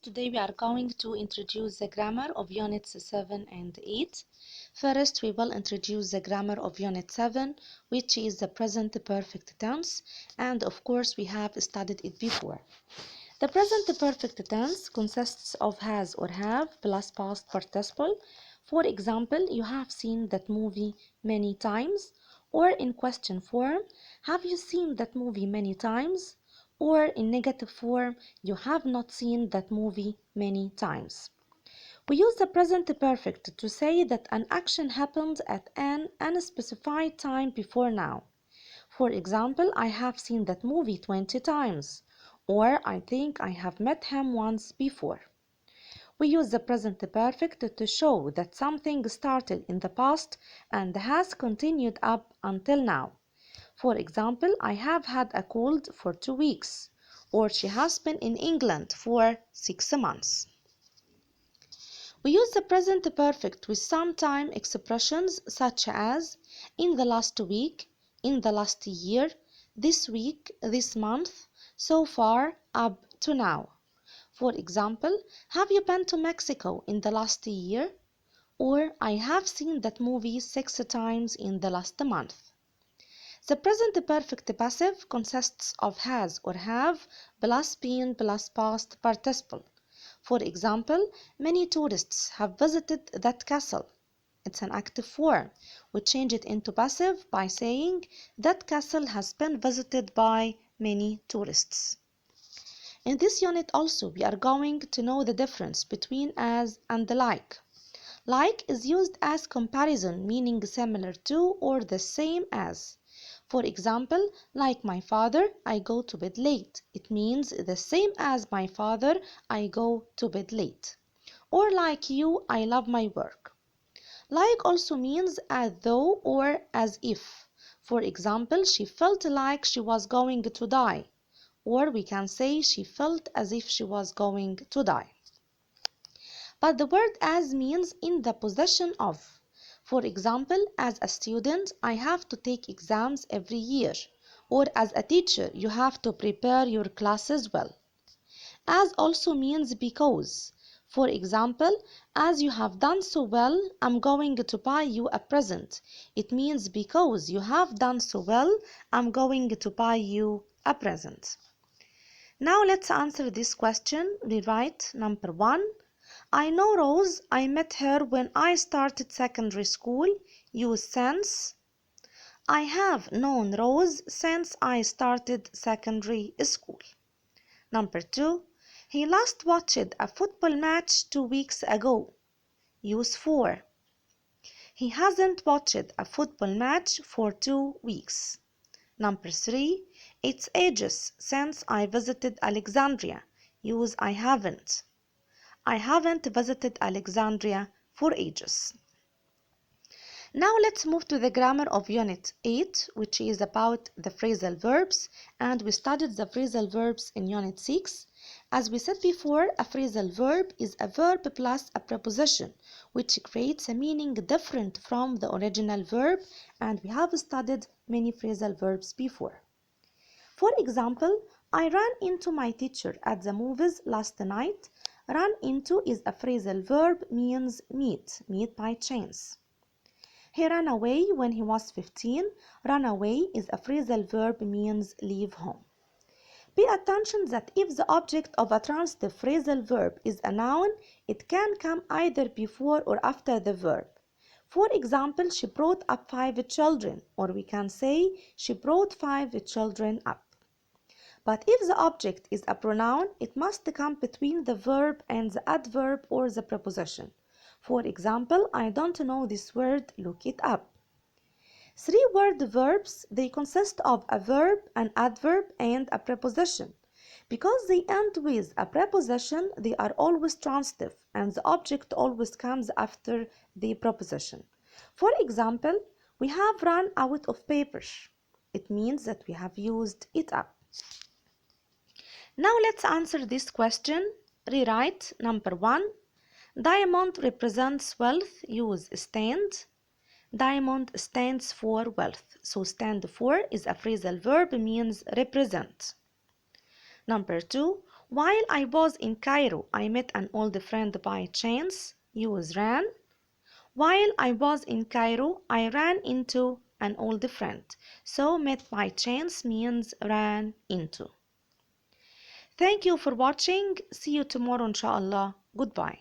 Today we are going to introduce the grammar of Units 7 and 8. First, we will introduce the grammar of Unit 7, which is the present perfect tense, and of course we have studied it before. The present perfect tense consists of has or have plus past participle. For example, you have seen that movie many times, or in question form, have you seen that movie many times? Or in negative form, you have not seen that movie many times. We use the present perfect to say that an action happened at an unspecified time before now. For example, I have seen that movie 20 times, or I think I have met him once before. We use the present perfect to show that something started in the past and has continued up until now. For example, I have had a cold for 2 weeks, or she has been in England for 6 months. We use the present perfect with some time expressions such as in the last week, in the last year, this week, this month, so far, up to now. For example, have you been to Mexico in the last year? Or I have seen that movie 6 times in the last month. The present perfect passive consists of has or have plus been plus past participle. For example, many tourists have visited that castle. It's an active form. We change it into passive by saying that castle has been visited by many tourists. In this unit also, we are going to know the difference between as and the like. Like is used as comparison, meaning similar to or the same as. For example, like my father, I go to bed late. It means the same as my father, I go to bed late. Or like you, I love my work. Like also means as though or as if. For example, she felt like she was going to die. Or we can say she felt as if she was going to die. But the word as means in the possession of. For example, as a student, I have to take exams every year. Or as a teacher, you have to prepare your classes well. As also means because. For example, as you have done so well, I'm going to buy you a present. It means because you have done so well, I'm going to buy you a present. Now let's answer this question. Rewrite number 1. I know Rose. I met her when I started secondary school. Use since. I have known Rose since I started secondary school. Number 2. He last watched a football match 2 weeks ago. Use for. He hasn't watched a football match for 2 weeks. Number 3. It's ages since I visited Alexandria. Use I haven't. I haven't visited Alexandria for ages. Now let's move to the grammar of Unit 8, which is about the phrasal verbs, and we studied the phrasal verbs in Unit 6. As we said before, a phrasal verb is a verb plus a preposition, which creates a meaning different from the original verb, and we have studied many phrasal verbs before. For example, I ran into my teacher at the movies last night. Run into is a phrasal verb, means meet by chance. He ran away when he was 15. Run away is a phrasal verb, means leave home. Pay attention that if the object of a transitive phrasal verb is a noun, it can come either before or after the verb. For example, she brought up 5 children, or we can say she brought 5 children up. But if the object is a pronoun, it must come between the verb and the adverb or the preposition. For example, I don't know this word, look it up. 3-word verbs, they consist of a verb, an adverb, and a preposition. Because they end with a preposition, they are always transitive, and the object always comes after the preposition. For example, we have run out of paper. It means that we have used it up. Now let's answer this question. Rewrite number 1. Diamond represents wealth. Use stand. Diamond stands for wealth. So stand for is a phrasal verb, means represent. Number 2. While I was in Cairo, I met an old friend by chance. Use ran. While I was in Cairo, I ran into an old friend. So met by chance means ran into. Thank you for watching. See you tomorrow inshallah. Goodbye.